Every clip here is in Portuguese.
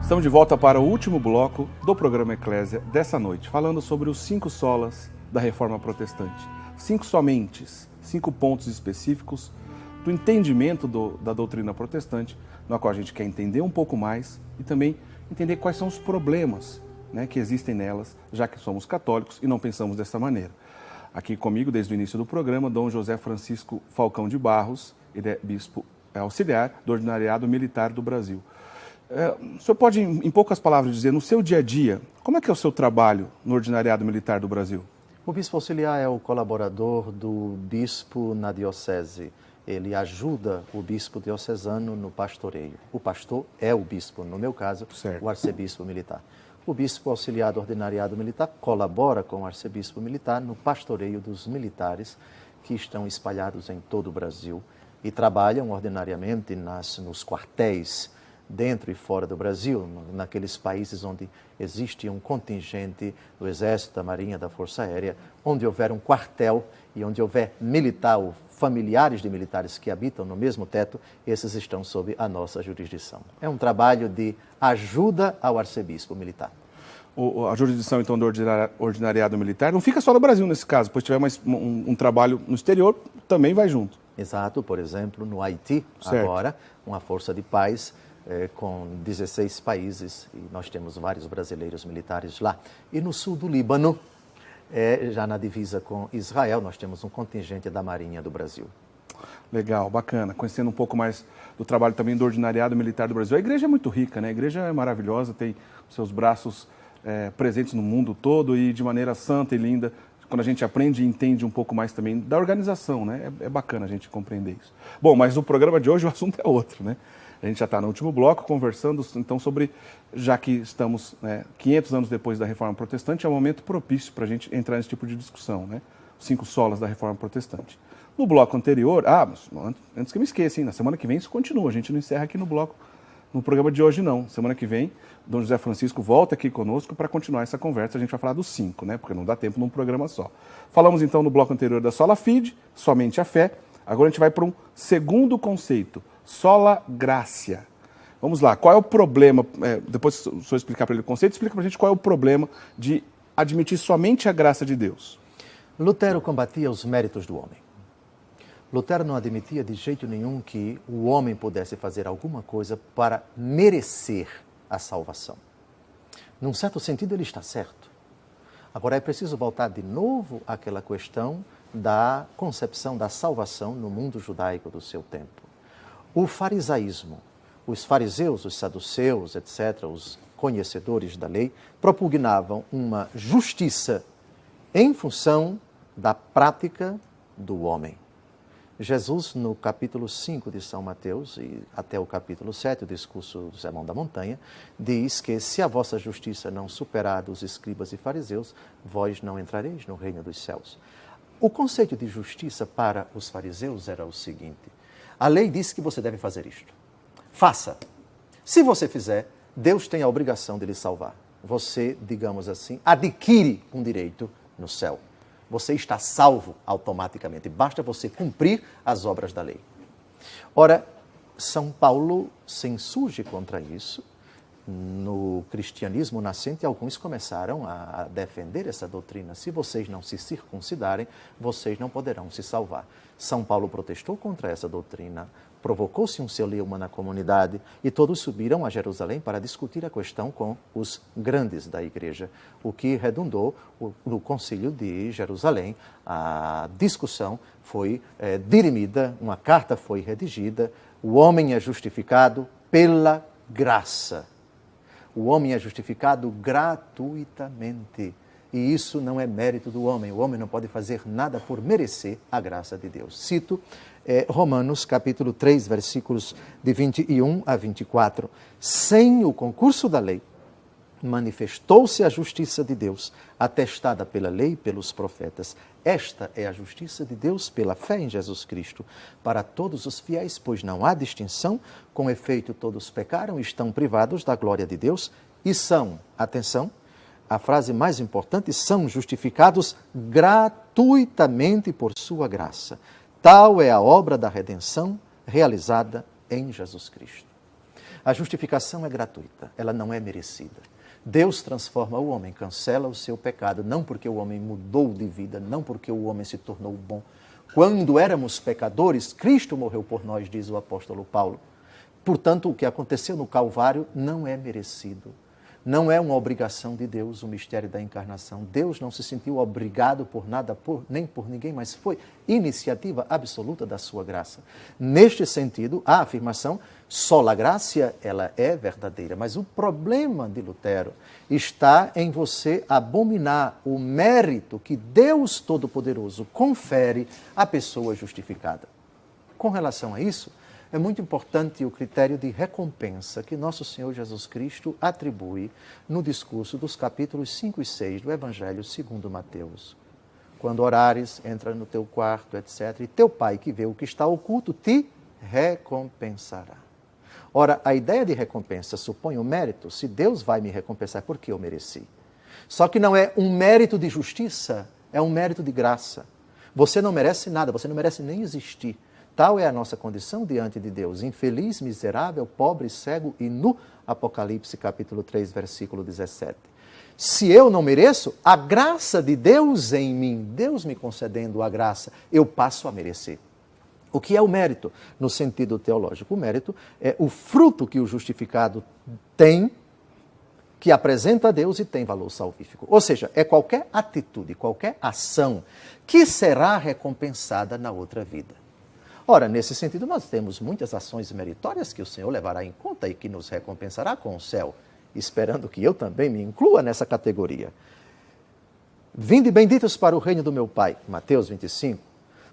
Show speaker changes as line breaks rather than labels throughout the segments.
Estamos de volta para o último bloco do programa Eclésia dessa noite, falando sobre os 5 solas da Reforma Protestante. 5 somentes, 5 pontos específicos do entendimento da doutrina protestante, na qual a gente quer entender um pouco mais e também entender quais são os problemas, né, que existem nelas, já que somos católicos e não pensamos dessa maneira. Aqui comigo, desde o início do programa, Dom José Francisco Falcão de Barros, ele é bispo auxiliar do Ordinariado Militar do Brasil. O senhor pode, em poucas palavras, dizer, no seu dia a dia, como é que é o seu trabalho no Ordinariado Militar do Brasil?
O bispo auxiliar é o colaborador do bispo na diocese. Ele ajuda o bispo diocesano no pastoreio. O pastor é o bispo, no meu caso, certo, o arcebispo militar. O bispo auxiliar do Ordinariado Militar colabora com o arcebispo militar no pastoreio dos militares que estão espalhados em todo o Brasil e trabalham ordinariamente nos quartéis, dentro e fora do Brasil, naqueles países onde existe um contingente do Exército, da Marinha, da Força Aérea, onde houver um quartel e onde houver militar ou familiares de militares que habitam no mesmo teto, esses estão sob a nossa jurisdição. É um trabalho de ajuda ao arcebispo militar.
A jurisdição, então, do Ordinariado Militar não fica só no Brasil, nesse caso, pois tiver um trabalho no exterior, também vai junto.
Exato, por exemplo, no Haiti, certo, agora, uma força de paz com 16 países, e nós temos vários brasileiros militares lá. E no sul do Líbano, já na divisa com Israel, nós temos um contingente da Marinha do Brasil.
Legal, bacana. Conhecendo um pouco mais do trabalho também do Ordinariado Militar do Brasil. A igreja é muito rica, né? A igreja é maravilhosa, tem os seus braços presentes no mundo todo e de maneira santa e linda. Quando a gente aprende e entende um pouco mais também da organização, né? É bacana a gente compreender isso. Bom, mas no programa de hoje o assunto é outro, né? A gente já está no último bloco conversando, então, sobre, já que estamos 500 anos depois da Reforma Protestante, é um momento propício para a gente entrar nesse tipo de discussão, né? Os 5 solas da Reforma Protestante. No bloco anterior, antes que eu me esqueça, hein? Na semana que vem isso continua, a gente não encerra aqui no programa de hoje não. Semana que vem, Dom José Francisco volta aqui conosco para continuar essa conversa, a gente vai falar dos 5, né? Porque não dá tempo num programa só. Falamos então no bloco anterior da sola fide, somente a fé. Agora a gente vai para um segundo conceito, sola gratia. Vamos lá, qual é o problema, depois se o senhor explicar para ele o conceito, explica para a gente qual é o problema de admitir somente a graça de Deus.
Lutero combatia os méritos do homem. Lutero não admitia de jeito nenhum que o homem pudesse fazer alguma coisa para merecer a salvação. Num certo sentido, ele está certo. Agora, é preciso voltar de novo àquela questão da concepção da salvação no mundo judaico do seu tempo. O farisaísmo, os fariseus, os saduceus, etc., os conhecedores da lei, propugnavam uma justiça em função da prática do homem. Jesus, no capítulo 5 de São Mateus, e até o capítulo 7, o discurso do Sermão da Montanha, diz que se a vossa justiça não superar dos escribas e fariseus, vós não entrareis no reino dos céus. O conceito de justiça para os fariseus era o seguinte: a lei diz que você deve fazer isto. Faça. Se você fizer, Deus tem a obrigação de lhe salvar. Você, digamos assim, adquire um direito no céu. Você está salvo automaticamente. Basta você cumprir as obras da lei. Ora, São Paulo se insurge contra isso. No cristianismo nascente, alguns começaram a defender essa doutrina. Se vocês não se circuncidarem, vocês não poderão se salvar. São Paulo protestou contra essa doutrina, provocou-se um celeuma na comunidade e todos subiram a Jerusalém para discutir a questão com os grandes da igreja, o que redundou no Concílio de Jerusalém. A discussão foi dirimida, uma carta foi redigida, o homem é justificado pela graça. O homem é justificado gratuitamente. E isso não é mérito do homem. O homem não pode fazer nada por merecer a graça de Deus. Cito Romanos, capítulo 3, versículos de 21 a 24. Sem o concurso da lei, manifestou-se a justiça de Deus, atestada pela lei e pelos profetas. Esta é a justiça de Deus pela fé em Jesus Cristo, para todos os fiéis, pois não há distinção, com efeito todos pecaram e estão privados da glória de Deus e são, atenção, a frase mais importante, são justificados gratuitamente por sua graça. Tal é a obra da redenção realizada em Jesus Cristo. A justificação é gratuita, ela não é merecida. Deus transforma o homem, cancela o seu pecado, não porque o homem mudou de vida, não porque o homem se tornou bom. Quando éramos pecadores, Cristo morreu por nós, diz o apóstolo Paulo. Portanto, o que aconteceu no Calvário não é merecido. Não é uma obrigação de Deus o mistério da encarnação. Deus não se sentiu obrigado por nada, nem por ninguém, mas foi iniciativa absoluta da sua graça. Neste sentido, a afirmação sola gratia, ela é verdadeira. Mas o problema de Lutero está em você abominar o mérito que Deus Todo-Poderoso confere à pessoa justificada. Com relação a isso, é muito importante o critério de recompensa que nosso Senhor Jesus Cristo atribui no discurso dos capítulos 5 e 6 do Evangelho segundo Mateus. Quando orares, entra no teu quarto, etc., e teu Pai que vê o que está oculto te recompensará. Ora, a ideia de recompensa supõe um mérito. Se Deus vai me recompensar, é porque eu mereci. Só que não é um mérito de justiça, é um mérito de graça. Você não merece nada, você não merece nem existir. Tal é a nossa condição diante de Deus, infeliz, miserável, pobre, cego e nu. Apocalipse capítulo 3, versículo 17. Se eu não mereço, a graça de Deus em mim, Deus me concedendo a graça, eu passo a merecer. O que é o mérito? No sentido teológico, o mérito é o fruto que o justificado tem, que apresenta a Deus e tem valor salvífico. Ou seja, é qualquer atitude, qualquer ação que será recompensada na outra vida. Ora, nesse sentido, nós temos muitas ações meritórias que o Senhor levará em conta e que nos recompensará com o céu, esperando que eu também me inclua nessa categoria. Vinde benditos para o reino do meu Pai, Mateus 25,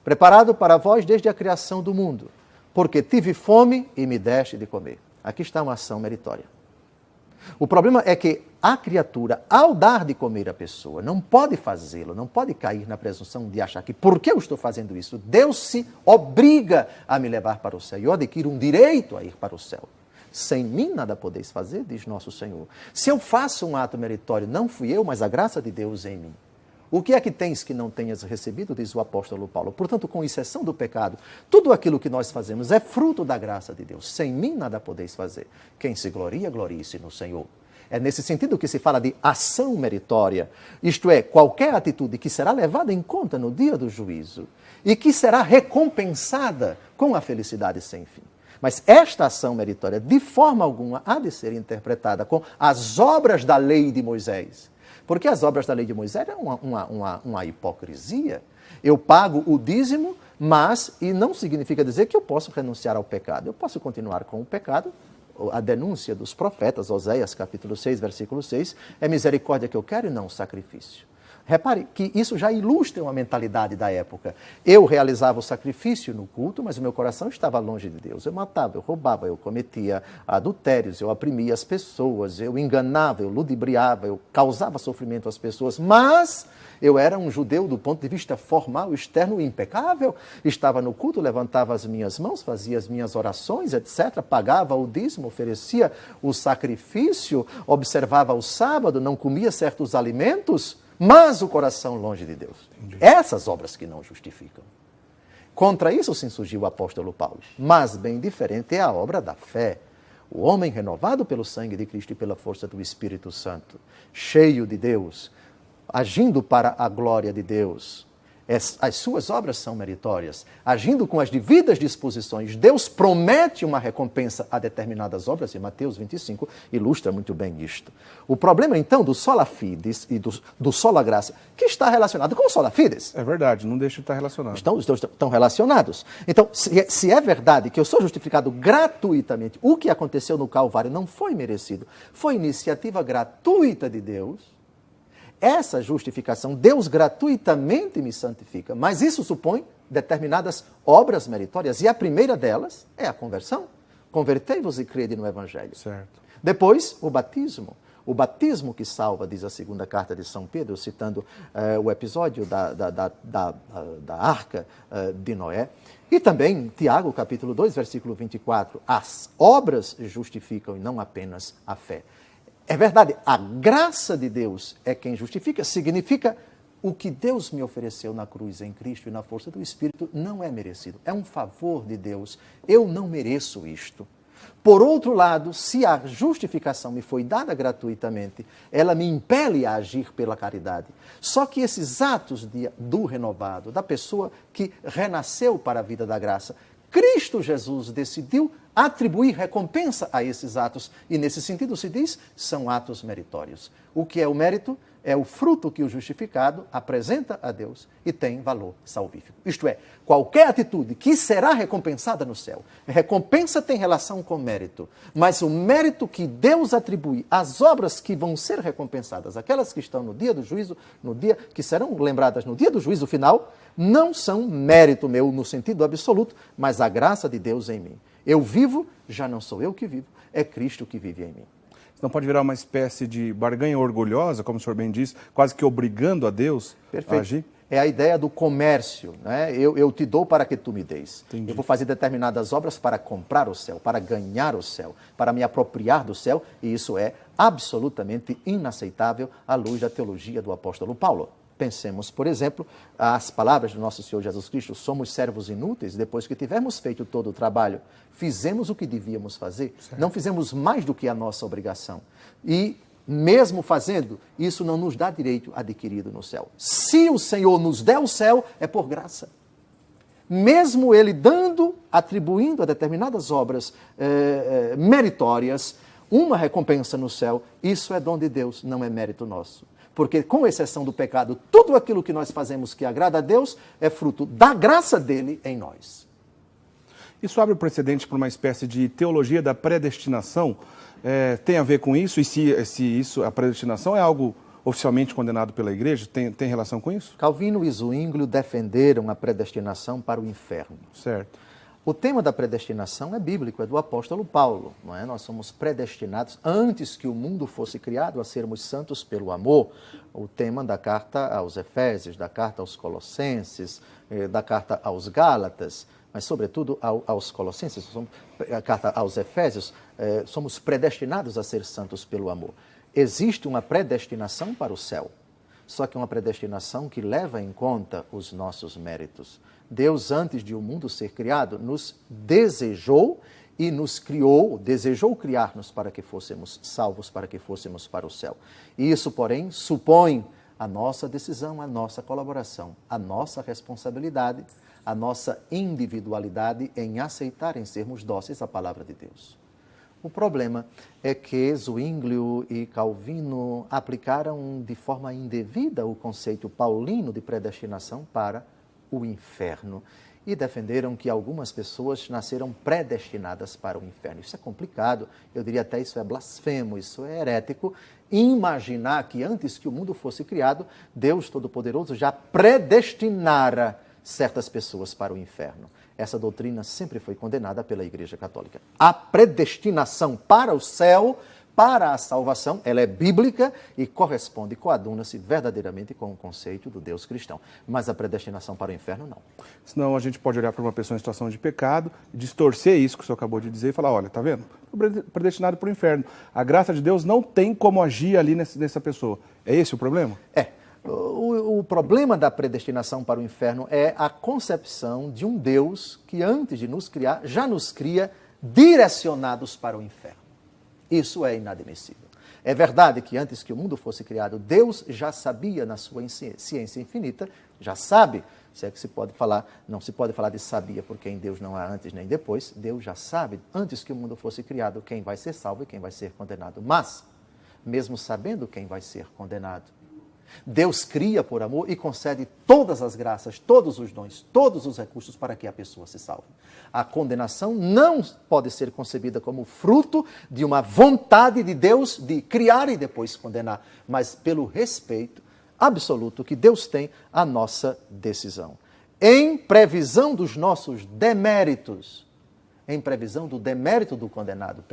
preparado para vós desde a criação do mundo, porque tive fome e me deste de comer. Aqui está uma ação meritória. O problema é que a criatura, ao dar de comer à pessoa, não pode fazê-lo, não pode cair na presunção de achar que, por que eu estou fazendo isso? Deus se obriga a me levar para o céu e eu adquiro um direito a ir para o céu. Sem mim nada podeis fazer, diz nosso Senhor. Se eu faço um ato meritório, não fui eu, mas a graça de Deus em mim. O que é que tens que não tenhas recebido, diz o apóstolo Paulo. Portanto, com exceção do pecado, tudo aquilo que nós fazemos é fruto da graça de Deus. Sem mim nada podeis fazer. Quem se gloria, glorie-se no Senhor. É nesse sentido que se fala de ação meritória, isto é, qualquer atitude que será levada em conta no dia do juízo e que será recompensada com a felicidade sem fim. Mas esta ação meritória, de forma alguma, há de ser interpretada com as obras da lei de Moisés. Porque as obras da lei de Moisés é uma hipocrisia. Eu pago o dízimo, mas e não significa dizer que eu posso renunciar ao pecado. Eu posso continuar com o pecado. A denúncia dos profetas, Oséias capítulo 6, versículo 6, é misericórdia que eu quero e não sacrifício. Repare que isso já ilustra uma mentalidade da época. Eu realizava o sacrifício no culto, mas o meu coração estava longe de Deus. Eu matava, eu roubava, eu cometia adultérios, eu oprimia as pessoas, eu enganava, eu ludibriava, eu causava sofrimento às pessoas, mas eu era um judeu do ponto de vista formal, externo, impecável. Estava no culto, levantava as minhas mãos, fazia as minhas orações, etc., pagava o dízimo, oferecia o sacrifício, observava o sábado, não comia certos alimentos, mas o coração longe de Deus. Entendi. Essas obras que não justificam. Contra isso se insurgiu o apóstolo Paulo. Mas bem diferente é a obra da fé. O homem renovado pelo sangue de Cristo e pela força do Espírito Santo, cheio de Deus, agindo para a glória de Deus. As suas obras são meritórias. Agindo com as devidas disposições, Deus promete uma recompensa a determinadas obras, e Mateus 25 ilustra muito bem isto. O problema, então, do sola fides e do sola graça, que está relacionado com o sola fides.
É verdade, não deixa de estar relacionado.
Estão relacionados. Então, se é verdade que eu sou justificado gratuitamente, o que aconteceu no Calvário não foi merecido, foi iniciativa gratuita de Deus. Essa justificação, Deus gratuitamente me santifica, mas isso supõe determinadas obras meritórias, e a primeira delas é a conversão. Convertei-vos e crede no Evangelho.
Certo.
Depois, o batismo. O batismo que salva, diz a segunda carta de São Pedro, citando o episódio da arca de Noé. E também, Tiago, capítulo 2, versículo 24, as obras justificam e não apenas a fé. É verdade, a graça de Deus é quem justifica, significa o que Deus me ofereceu na cruz em Cristo e na força do Espírito não é merecido, é um favor de Deus. Eu não mereço isto. Por outro lado, se a justificação me foi dada gratuitamente, ela me impele a agir pela caridade. Só que esses atos do renovado, da pessoa que renasceu para a vida da graça, Cristo Jesus decidiu atribuir recompensa a esses atos. E nesse sentido se diz, são atos meritórios. O que é o mérito? É o fruto que o justificado apresenta a Deus e tem valor salvífico. Isto é, qualquer atitude que será recompensada no céu. Recompensa tem relação com mérito, mas o mérito que Deus atribui às obras que vão ser recompensadas, aquelas que estão no dia do juízo, que serão lembradas no dia do juízo final, não são mérito meu no sentido absoluto, mas a graça de Deus em mim. Eu vivo, já não sou eu que vivo, é Cristo que vive em mim.
Não pode virar uma espécie de barganha orgulhosa, como o senhor bem diz, quase que obrigando a Deus a agir?
É a ideia do comércio, né? Eu te dou para que tu me des.
Entendi.
Eu vou fazer determinadas obras para comprar o céu, para ganhar o céu, para me apropriar do céu, e isso é absolutamente inaceitável à luz da teologia do apóstolo Paulo. Pensemos, por exemplo, as palavras do nosso Senhor Jesus Cristo: somos servos inúteis, depois que tivermos feito todo o trabalho, fizemos o que devíamos fazer, certo. Não fizemos mais do que a nossa obrigação. E, mesmo fazendo, isso não nos dá direito adquirido no céu. Se o Senhor nos der o céu, é por graça. Mesmo Ele dando, atribuindo a determinadas obras meritórias, uma recompensa no céu, isso é dom de Deus, não é mérito nosso. Porque, com exceção do pecado, tudo aquilo que nós fazemos que agrada a Deus é fruto da graça dele em nós.
Isso abre o precedente para uma espécie de teologia da predestinação. Tem a ver com isso? E se isso, a predestinação é algo oficialmente condenado pela Igreja? Tem relação com isso?
Calvino e Zwinglio defenderam a predestinação para o inferno.
Certo.
O tema da predestinação é bíblico, é do apóstolo Paulo, não é? Nós somos predestinados, antes que o mundo fosse criado, a sermos santos pelo amor. O tema da carta aos Efésios, da carta aos Colossenses, da carta aos Gálatas, mas sobretudo aos Colossenses, a carta aos Efésios, somos predestinados a ser santos pelo amor. Existe uma predestinação para o céu, só que uma predestinação que leva em conta os nossos méritos. Deus, antes de o mundo ser criado, nos desejou e nos criou, desejou criar-nos para que fôssemos salvos, para que fôssemos para o céu. E isso, porém, supõe a nossa decisão, a nossa colaboração, a nossa responsabilidade, a nossa individualidade em aceitar, em sermos dóceis à palavra de Deus. O problema é que Zwinglio e Calvino aplicaram de forma indevida o conceito paulino de predestinação para o inferno e defenderam que algumas pessoas nasceram predestinadas para o inferno. Isso é complicado, eu diria até isso é blasfemo, isso é herético. Imaginar que antes que o mundo fosse criado, Deus Todo-Poderoso já predestinara certas pessoas para o inferno. Essa doutrina sempre foi condenada pela Igreja Católica. A predestinação para o céu, para a salvação, ela é bíblica e corresponde, coaduna-se verdadeiramente com o conceito do Deus cristão. Mas a predestinação para o inferno, não.
Senão a gente pode olhar para uma pessoa em situação de pecado, distorcer isso que o senhor acabou de dizer e falar: olha, tá vendo? Predestinado para o inferno. A graça de Deus não tem como agir ali nessa pessoa. É esse o problema?
O problema da predestinação para o inferno é a concepção de um Deus que, antes de nos criar, já nos cria direcionados para o inferno. Isso é inadmissível. É verdade que antes que o mundo fosse criado, Deus já sabia na sua ciência infinita, já sabe, se é que se pode falar, não se pode falar de sabia, porque em Deus não há antes nem depois, Deus já sabe, antes que o mundo fosse criado, quem vai ser salvo e quem vai ser condenado. Mas, mesmo sabendo quem vai ser condenado, Deus cria por amor e concede todas as graças, todos os dons, todos os recursos para que a pessoa se salve. A condenação não pode ser concebida como fruto de uma vontade de Deus de criar e depois condenar, mas pelo respeito absoluto que Deus tem à nossa decisão. Em previsão dos nossos deméritos, em previsão do demérito do condenado,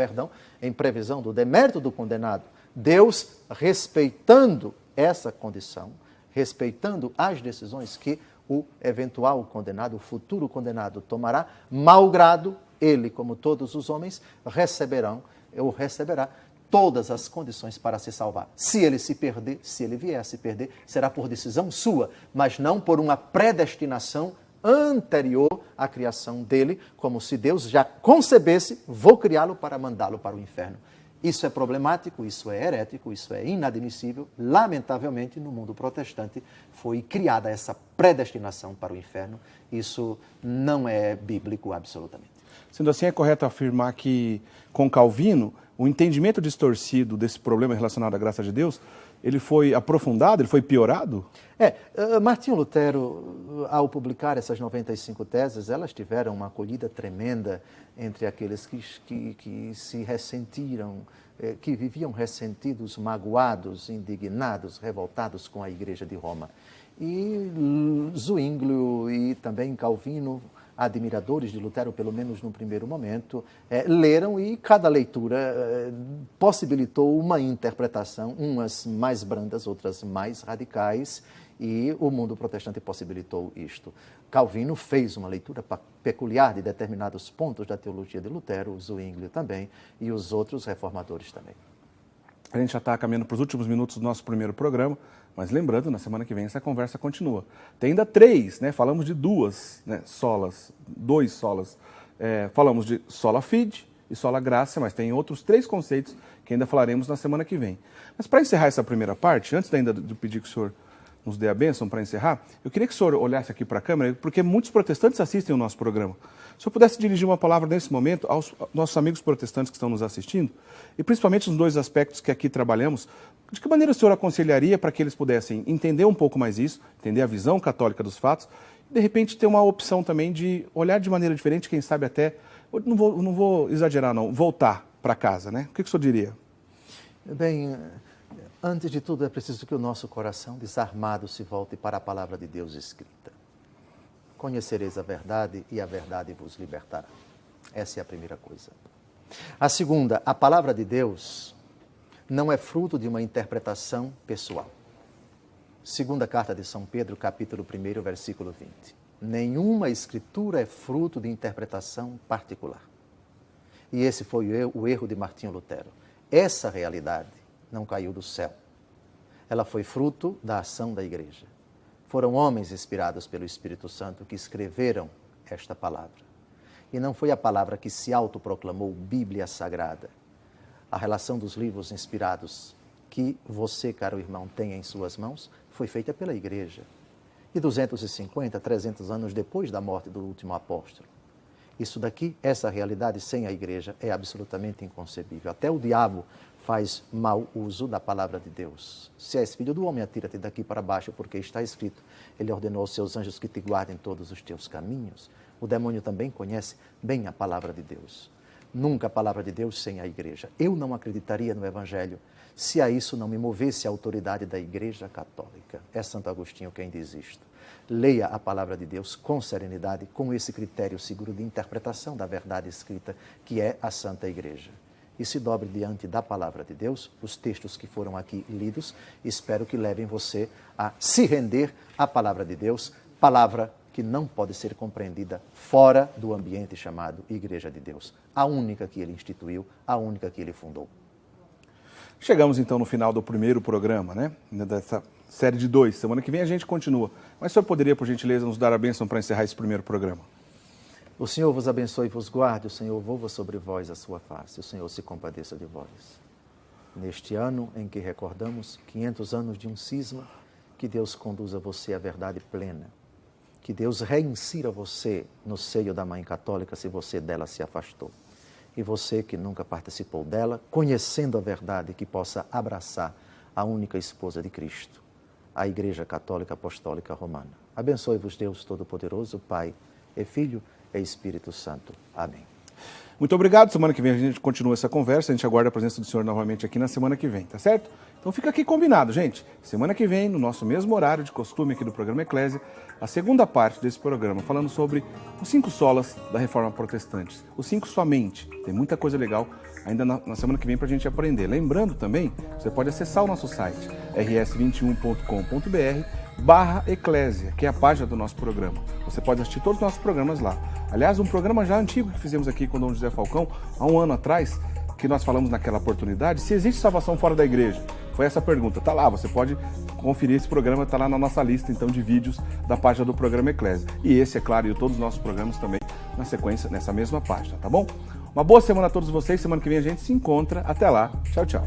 em previsão do demérito do condenado, Deus, respeitando essa condição, respeitando as decisões que o eventual condenado, o futuro condenado tomará, malgrado ele, como todos os homens, receberá todas as condições para se salvar. Se ele se perder, se ele vier a se perder, será por decisão sua, mas não por uma predestinação anterior à criação dele, como se Deus já concebesse, vou criá-lo para mandá-lo para o inferno. Isso é problemático, isso é herético, isso é inadmissível. Lamentavelmente, no mundo protestante, foi criada essa predestinação para o inferno. Isso não é bíblico absolutamente.
Sendo assim, é correto afirmar que, com Calvino, o entendimento distorcido desse problema relacionado à graça de Deus, ele foi aprofundado, ele foi piorado?
Martinho Lutero, ao publicar essas 95 teses, elas tiveram uma acolhida tremenda entre aqueles que se ressentiram, que viviam ressentidos, magoados, indignados, revoltados com a Igreja de Roma. E Zwinglio e também Calvino, admiradores de Lutero, pelo menos no primeiro momento, leram e cada leitura possibilitou uma interpretação, umas mais brandas, outras mais radicais, e o mundo protestante possibilitou isto. Calvino fez uma leitura peculiar de determinados pontos da teologia de Lutero, Zwinglio também, e os outros reformadores também.
A gente já está caminhando para os últimos minutos do nosso primeiro programa, mas lembrando, na semana que vem essa conversa continua. Tem ainda 3, né? Falamos de 2 solas, 2 solas. Falamos de sola fide e sola graça, mas tem outros 3 conceitos que ainda falaremos na semana que vem. Mas para encerrar essa primeira parte, antes ainda de pedir que o senhor nos dê a bênção para encerrar, eu queria que o senhor olhasse aqui para a câmera, porque muitos protestantes assistem o nosso programa. Se eu pudesse dirigir uma palavra nesse momento aos nossos amigos protestantes que estão nos assistindo, e principalmente nos 2 aspectos que aqui trabalhamos, de que maneira o senhor aconselharia para que eles pudessem entender um pouco mais isso, entender a visão católica dos fatos, e de repente ter uma opção também de olhar de maneira diferente, quem sabe até, não vou exagerar não, voltar para casa, né? O que o senhor diria?
Bem, antes de tudo é preciso que o nosso coração desarmado se volte para a palavra de Deus escrita. Conhecereis a verdade e a verdade vos libertará. Essa é a primeira coisa. A segunda, a palavra de Deus não é fruto de uma interpretação pessoal. Segunda carta de São Pedro, capítulo 1, versículo 20. Nenhuma escritura é fruto de interpretação particular. E esse foi o erro de Martinho Lutero. Essa realidade não caiu do céu. Ela foi fruto da ação da igreja. Foram homens inspirados pelo Espírito Santo que escreveram esta palavra. E não foi a palavra que se autoproclamou Bíblia Sagrada. A relação dos livros inspirados que você, caro irmão, tem em suas mãos foi feita pela igreja. E 250, 300 anos depois da morte do último apóstolo. Isso daqui, essa realidade sem a igreja é absolutamente inconcebível. Até o diabo faz mau uso da palavra de Deus. Se és filho do homem, atira-te daqui para baixo, porque está escrito, ele ordenou aos seus anjos que te guardem todos os teus caminhos. O demônio também conhece bem a palavra de Deus. Nunca a palavra de Deus sem a igreja. Eu não acreditaria no Evangelho se a isso não me movesse a autoridade da Igreja Católica. É Santo Agostinho quem diz isto. Leia a palavra de Deus com serenidade, com esse critério seguro de interpretação da verdade escrita, que é a Santa Igreja. E se dobre diante da palavra de Deus, os textos que foram aqui lidos, espero que levem você a se render à palavra de Deus, palavra que não pode ser compreendida fora do ambiente chamado Igreja de Deus. A única que ele instituiu, a única que ele fundou.
Chegamos então no final do primeiro programa, né? Dessa série de 2. Semana que vem a gente continua. Mas o senhor poderia, por gentileza, nos dar a bênção para encerrar esse primeiro programa?
O Senhor vos abençoe e vos guarde, o Senhor volva sobre vós a sua face, o Senhor se compadeça de vós. Neste ano em que recordamos 500 anos de um cisma, que Deus conduza você à verdade plena. Que Deus reinsira você no seio da Mãe Católica, se você dela se afastou. E você que nunca participou dela, conhecendo a verdade, que possa abraçar a única esposa de Cristo, a Igreja Católica Apostólica Romana. Abençoe-vos Deus Todo-Poderoso, Pai e Filho e Espírito Santo. Amém.
Muito obrigado. Semana que vem a gente continua essa conversa. A gente aguarda a presença do senhor novamente aqui na semana que vem, tá certo? Então fica aqui combinado, gente. Semana que vem, no nosso mesmo horário de costume aqui do programa Eclésia, a segunda parte desse programa, falando sobre os 5 solas da Reforma Protestante. Os 5 somente. Tem muita coisa legal ainda na semana que vem para a gente aprender. Lembrando também, você pode acessar o nosso site, rs21.com.br/eclésia, que é a página do nosso programa. Você pode assistir todos os nossos programas lá. Aliás, um programa já antigo que fizemos aqui com o Dom José Falcão, há um ano atrás, que nós falamos naquela oportunidade, se existe salvação fora da igreja. Foi essa a pergunta. Tá lá, você pode conferir esse programa, tá lá na nossa lista, então, de vídeos da página do programa Eclésia. E esse, é claro, e todos os nossos programas também na sequência, nessa mesma página, tá bom? Uma boa semana a todos vocês. Semana que vem a gente se encontra. Até lá. Tchau, tchau.